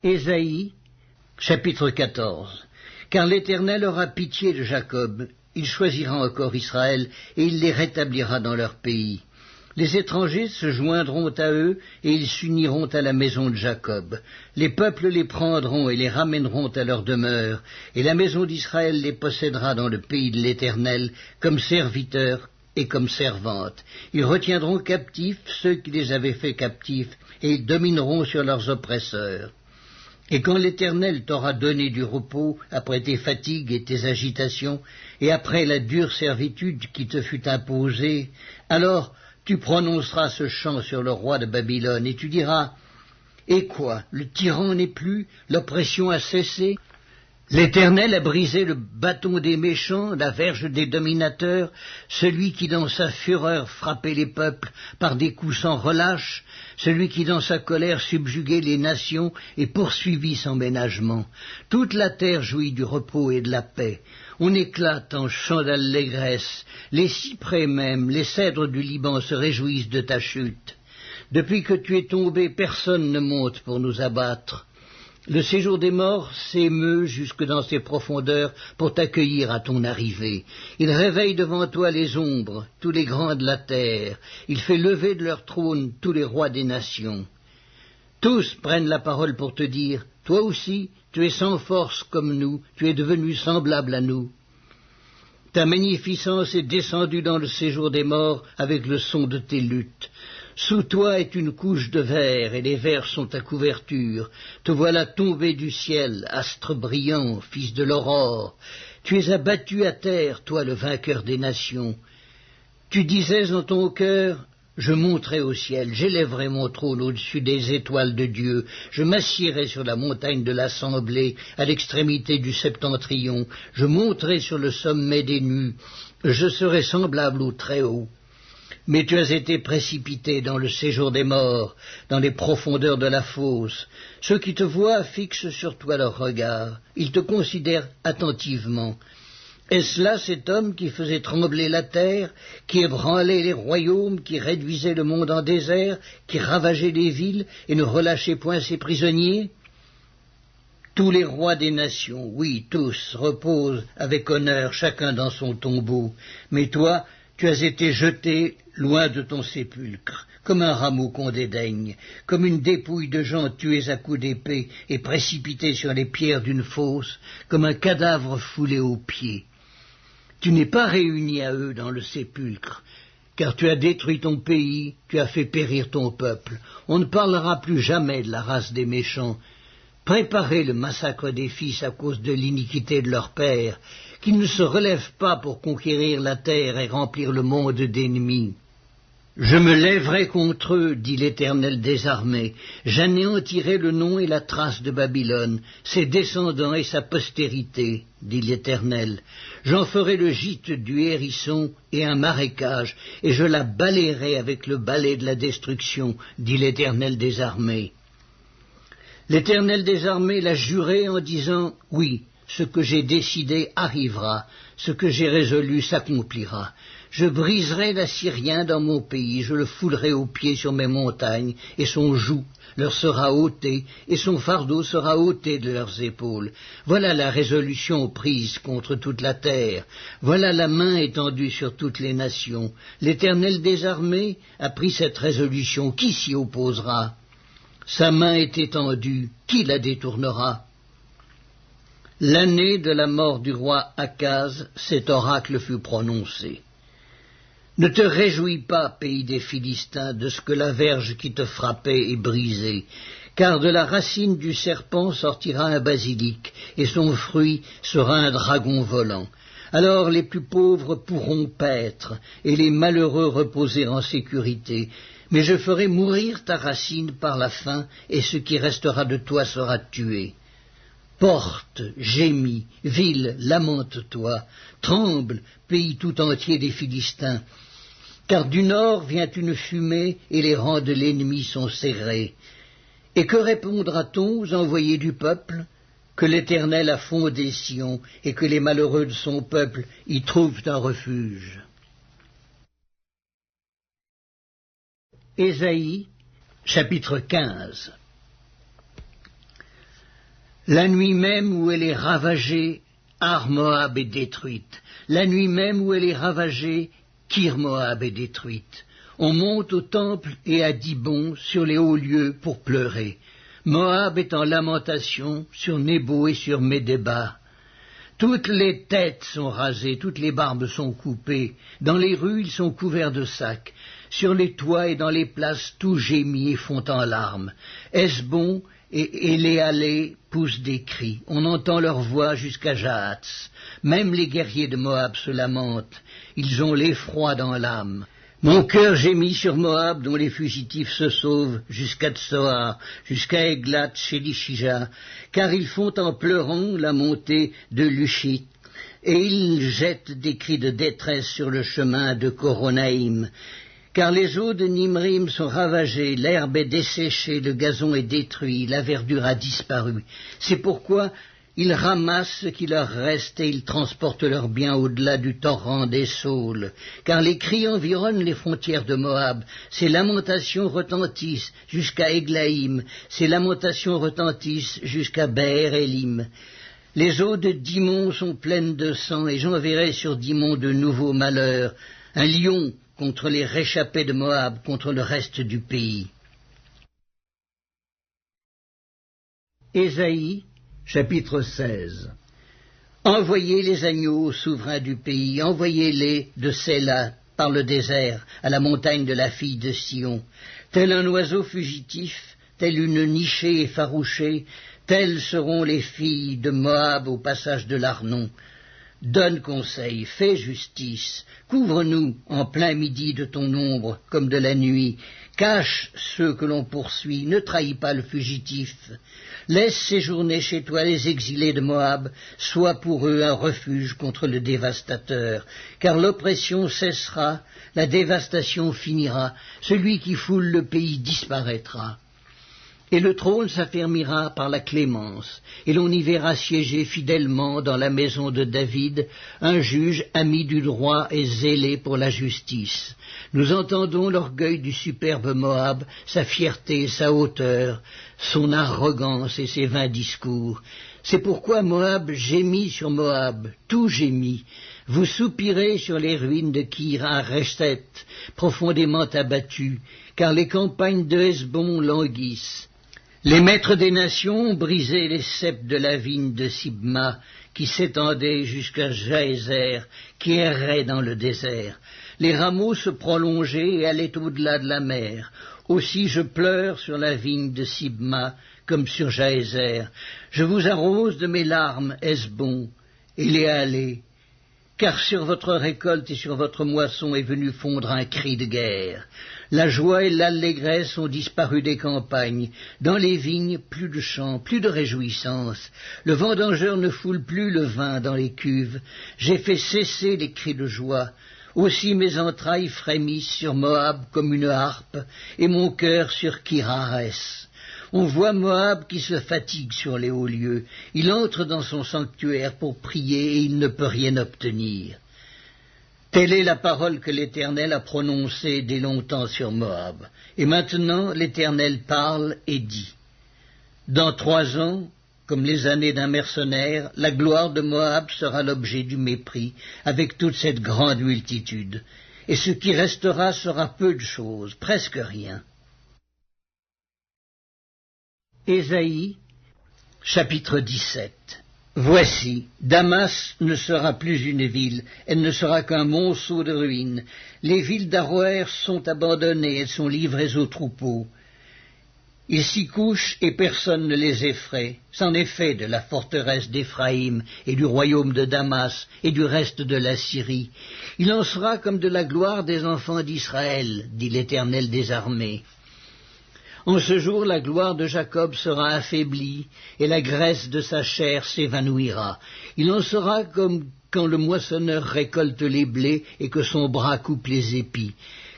Ésaïe, chapitre 14. Car l'Éternel aura pitié de Jacob, il choisira encore Israël, et il les rétablira dans leur pays. Les étrangers se joindront à eux, et ils s'uniront à la maison de Jacob. Les peuples les prendront et les ramèneront à leur demeure, et la maison d'Israël les possédera dans le pays de l'Éternel, comme serviteurs et comme servantes. Ils retiendront captifs ceux qui les avaient fait captifs, et ils domineront sur leurs oppresseurs. Et quand l'Éternel t'aura donné du repos après tes fatigues et tes agitations, et après la dure servitude qui te fut imposée, alors tu prononceras ce chant sur le roi de Babylone, et tu diras, « Et quoi, le tyran n'est plus, l'oppression a cessé ?» L'Éternel a brisé le bâton des méchants, la verge des dominateurs, celui qui dans sa fureur frappait les peuples par des coups sans relâche, celui qui dans sa colère subjuguait les nations et poursuivit sans ménagement. Toute la terre jouit du repos et de la paix. On éclate en chants d'allégresse. Les cyprès même, les cèdres du Liban se réjouissent de ta chute. Depuis que tu es tombé, personne ne monte pour nous abattre. Le séjour des morts s'émeut jusque dans ses profondeurs pour t'accueillir à ton arrivée. Il réveille devant toi les ombres, tous les grands de la terre. Il fait lever de leur trône tous les rois des nations. Tous prennent la parole pour te dire, toi aussi, tu es sans force comme nous, tu es devenu semblable à nous. Ta magnificence est descendue dans le séjour des morts avec le son de tes luttes. Sous toi est une couche de verre, et les vers sont ta couverture. Te voilà tombé du ciel, astre brillant, fils de l'aurore. Tu es abattu à terre, toi le vainqueur des nations. Tu disais en ton cœur, je monterai au ciel, j'élèverai mon trône au-dessus des étoiles de Dieu, je m'assiérai sur la montagne de l'assemblée, à l'extrémité du septentrion, je monterai sur le sommet des nues, je serai semblable au Très-Haut. Mais tu as été précipité dans le séjour des morts, dans les profondeurs de la fosse. Ceux qui te voient fixent sur toi leur regard, ils te considèrent attentivement. Est-ce là cet homme qui faisait trembler la terre, qui ébranlait les royaumes, qui réduisait le monde en désert, qui ravageait les villes et ne relâchait point ses prisonniers? Tous les rois des nations, oui, tous, reposent avec honneur, chacun dans son tombeau. Mais toi, tu as été jeté loin de ton sépulcre, comme un rameau qu'on dédaigne, comme une dépouille de gens tués à coups d'épée et précipités sur les pierres d'une fosse, comme un cadavre foulé aux pieds. Tu n'es pas réuni à eux dans le sépulcre, car tu as détruit ton pays, tu as fait périr ton peuple. On ne parlera plus jamais de la race des méchants. Préparez le massacre des fils à cause de l'iniquité de leur père, qu'ils ne se relèvent pas pour conquérir la terre et remplir le monde d'ennemis. Je me lèverai contre eux, dit l'Éternel des armées, j'anéantirai le nom et la trace de Babylone, ses descendants et sa postérité, dit l'Éternel. J'en ferai le gîte du hérisson et un marécage, et je la balayerai avec le balai de la destruction, dit l'Éternel des armées. L'Éternel des armées l'a juré en disant, oui, ce que j'ai décidé arrivera, ce que j'ai résolu s'accomplira. Je briserai l'Assyrien dans mon pays, je le foulerai aux pieds sur mes montagnes, et son joug leur sera ôté, et son fardeau sera ôté de leurs épaules. Voilà la résolution prise contre toute la terre, voilà la main étendue sur toutes les nations. L'Éternel des armées a pris cette résolution, qui s'y opposera? Sa main est étendue, qui la détournera? L'année de la mort du roi Akaz, cet oracle fut prononcé. Ne te réjouis pas, pays des Philistins, de ce que la verge qui te frappait est brisée, car de la racine du serpent sortira un basilic, et son fruit sera un dragon volant. Alors les plus pauvres pourront paître, et les malheureux reposer en sécurité. Mais je ferai mourir ta racine par la faim, et ce qui restera de toi sera tué. Porte, gémis, ville, lamente-toi, tremble, pays tout entier des Philistins, car du nord vient une fumée et les rangs de l'ennemi sont serrés. Et que répondra-t-on aux envoyés du peuple? Que l'Éternel a fondé Sion et que les malheureux de son peuple y trouvent un refuge. Ésaïe, chapitre 15. La nuit même où elle est ravagée, Ar Moab est détruite. La nuit même où elle est ravagée, Kir Moab est détruite. On monte au temple et à Dibon sur les hauts lieux pour pleurer. Moab est en lamentation sur Nebo et sur Médéba. Toutes les têtes sont rasées, toutes les barbes sont coupées. Dans les rues, ils sont couverts de sacs. Sur les toits et dans les places, tout gémit et fond en larmes. Hesbon et Éléalé poussent des cris. On entend leur voix jusqu'à Jahatz. Même les guerriers de Moab se lamentent. Ils ont l'effroi dans l'âme. Mon cœur gémit sur Moab, dont les fugitifs se sauvent, jusqu'à Tsoar, jusqu'à Eglat, chez Lishija, car ils font en pleurant la montée de Lushit, et ils jettent des cris de détresse sur le chemin de Coronaïm, car les eaux de Nimrim sont ravagées, l'herbe est desséchée, le gazon est détruit, la verdure a disparu. C'est pourquoi ils ramassent ce qui leur reste et ils transportent leurs biens au-delà du torrent des Saules, car les cris environnent les frontières de Moab. Ces lamentations retentissent jusqu'à Eglaïm, ces lamentations retentissent jusqu'à Be'er Elim. Les eaux de Dimon sont pleines de sang et j'enverrai sur Dimon de nouveaux malheurs, un lion contre les réchappés de Moab, contre le reste du pays. Ésaïe Chapitre 16. Envoyez les agneaux aux souverains du pays, envoyez-les de Séla par le désert, à la montagne de la fille de Sion. Tel un oiseau fugitif, telle une nichée effarouchée, telles seront les filles de Moab au passage de l'Arnon. Donne conseil, fais justice, couvre-nous en plein midi de ton ombre comme de la nuit, cache ceux que l'on poursuit, ne trahis pas le fugitif. Laisse séjourner chez toi les exilés de Moab, sois pour eux un refuge contre le dévastateur, car l'oppression cessera, la dévastation finira, celui qui foule le pays disparaîtra. Et le trône s'affermira par la clémence, et l'on y verra siéger fidèlement dans la maison de David un juge ami du droit et zélé pour la justice. Nous entendons l'orgueil du superbe Moab, sa fierté, sa hauteur, son arrogance et ses vains discours. C'est pourquoi Moab gémit sur Moab, tout gémit. Vous soupirez sur les ruines de Kir Hareset, profondément abattues, car les campagnes de Hesbon languissent. Les maîtres des nations ont brisé les ceps de la vigne de Sibma, qui s'étendait jusqu'à Jaézer, qui errait dans le désert. Les rameaux se prolongeaient et allaient au-delà de la mer. Aussi je pleure sur la vigne de Sibma, comme sur Jaézer. Je vous arrose de mes larmes, Hesbon, Éléalé, car sur votre récolte et sur votre moisson est venu fondre un cri de guerre. La joie et l'allégresse ont disparu des campagnes. Dans les vignes, plus de chants, plus de réjouissance. Le vendangeur ne foule plus le vin dans les cuves. J'ai fait cesser les cris de joie. Aussi mes entrailles frémissent sur Moab comme une harpe, et mon cœur sur Kir-Hares. On voit Moab qui se fatigue sur les hauts lieux. Il entre dans son sanctuaire pour prier et il ne peut rien obtenir. Telle est la parole que l'Éternel a prononcée dès longtemps sur Moab. Et maintenant l'Éternel parle et dit, « Dans 3 ans, comme les années d'un mercenaire, la gloire de Moab sera l'objet du mépris, avec toute cette grande multitude. Et ce qui restera sera peu de choses, presque rien. » Ésaïe, chapitre 17. Voici, Damas ne sera plus une ville, elle ne sera qu'un monceau de ruines. Les villes d'Aroër sont abandonnées, elles sont livrées aux troupeaux. Ils s'y couchent et personne ne les effraie. C'en est fait de la forteresse d'Éphraïm et du royaume de Damas et du reste de la Syrie. Il en sera comme de la gloire des enfants d'Israël, dit l'Éternel des armées. En ce jour, la gloire de Jacob sera affaiblie, et la graisse de sa chair s'évanouira. Il en sera comme quand le moissonneur récolte les blés et que son bras coupe les épis,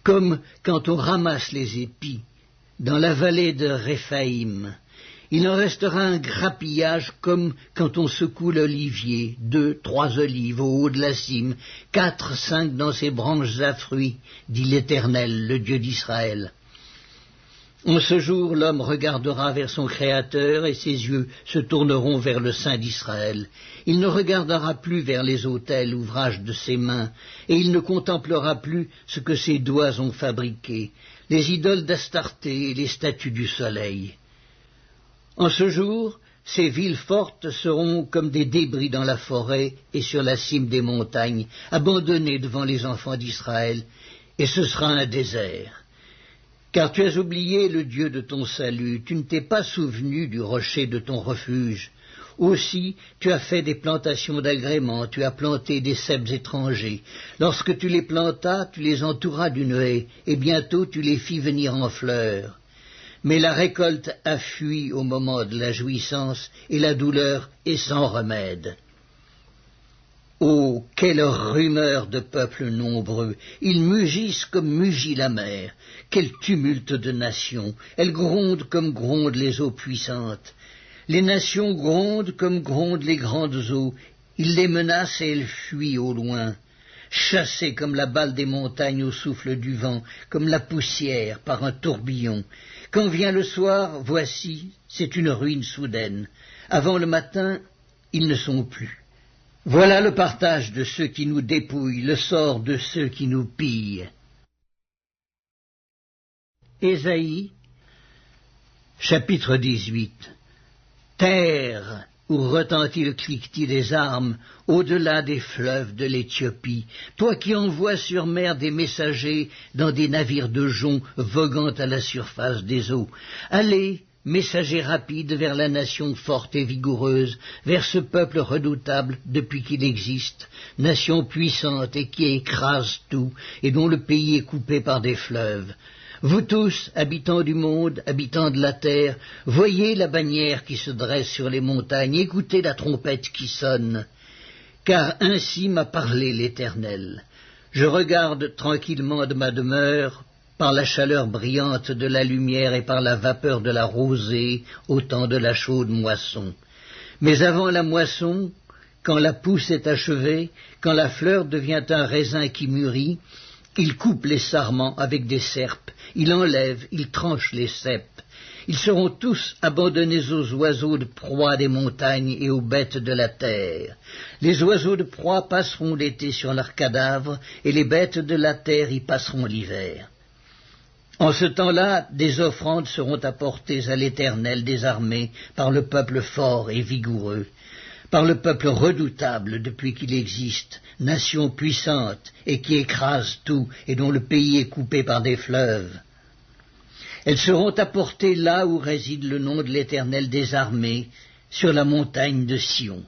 comme quand on ramasse les épis dans la vallée de Réphaïm. Il en restera un grappillage comme quand on secoue l'olivier, 2, 3 olives au haut de la cime, 4, 5 dans ses branches à fruits, dit l'Éternel, le Dieu d'Israël. En ce jour, l'homme regardera vers son Créateur et ses yeux se tourneront vers le Saint d'Israël. Il ne regardera plus vers les autels, ouvrage de ses mains, et il ne contemplera plus ce que ses doigts ont fabriqué, les idoles d'Astarté et les statues du soleil. En ce jour, ces villes fortes seront comme des débris dans la forêt et sur la cime des montagnes, abandonnées devant les enfants d'Israël, et ce sera un désert. Car tu as oublié le Dieu de ton salut, tu ne t'es pas souvenu du rocher de ton refuge. Aussi, tu as fait des plantations d'agréments, tu as planté des cèpes étrangers. Lorsque tu les plantas, tu les entouras d'une haie, et bientôt tu les fis venir en fleurs. Mais la récolte a fui au moment de la jouissance, et la douleur est sans remède. Oh, quelle rumeur de peuples nombreux! Ils mugissent comme mugit la mer. Quel tumulte de nations! Elles grondent comme grondent les eaux puissantes. Les nations grondent comme grondent les grandes eaux. Ils les menacent et elles fuient au loin. Chassées comme la balle des montagnes au souffle du vent, comme la poussière par un tourbillon. Quand vient le soir, voici, c'est une ruine soudaine. Avant le matin, ils ne sont plus. Voilà le partage de ceux qui nous dépouillent, le sort de ceux qui nous pillent. Ésaïe, chapitre 18. Terre, où retentit le cliquetis des armes, au-delà des fleuves de l'Éthiopie, toi qui envoies sur mer des messagers dans des navires de jonc voguant à la surface des eaux, allez, messager rapide vers la nation forte et vigoureuse, vers ce peuple redoutable depuis qu'il existe, nation puissante et qui écrase tout, et dont le pays est coupé par des fleuves. Vous tous, habitants du monde, habitants de la terre, voyez la bannière qui se dresse sur les montagnes, écoutez la trompette qui sonne. Car ainsi m'a parlé l'Éternel. Je regarde tranquillement de ma demeure, par la chaleur brillante de la lumière et par la vapeur de la rosée, au temps de la chaude moisson. Mais avant la moisson, quand la pousse est achevée, quand la fleur devient un raisin qui mûrit, il coupe les sarments avec des serpes, il enlève, il tranche les cèpes. Ils seront tous abandonnés aux oiseaux de proie des montagnes et aux bêtes de la terre. Les oiseaux de proie passeront l'été sur leurs cadavres, et les bêtes de la terre y passeront l'hiver. En ce temps-là, des offrandes seront apportées à l'Éternel des armées par le peuple fort et vigoureux, par le peuple redoutable depuis qu'il existe, nation puissante et qui écrase tout et dont le pays est coupé par des fleuves. Elles seront apportées là où réside le nom de l'Éternel des armées, sur la montagne de Sion.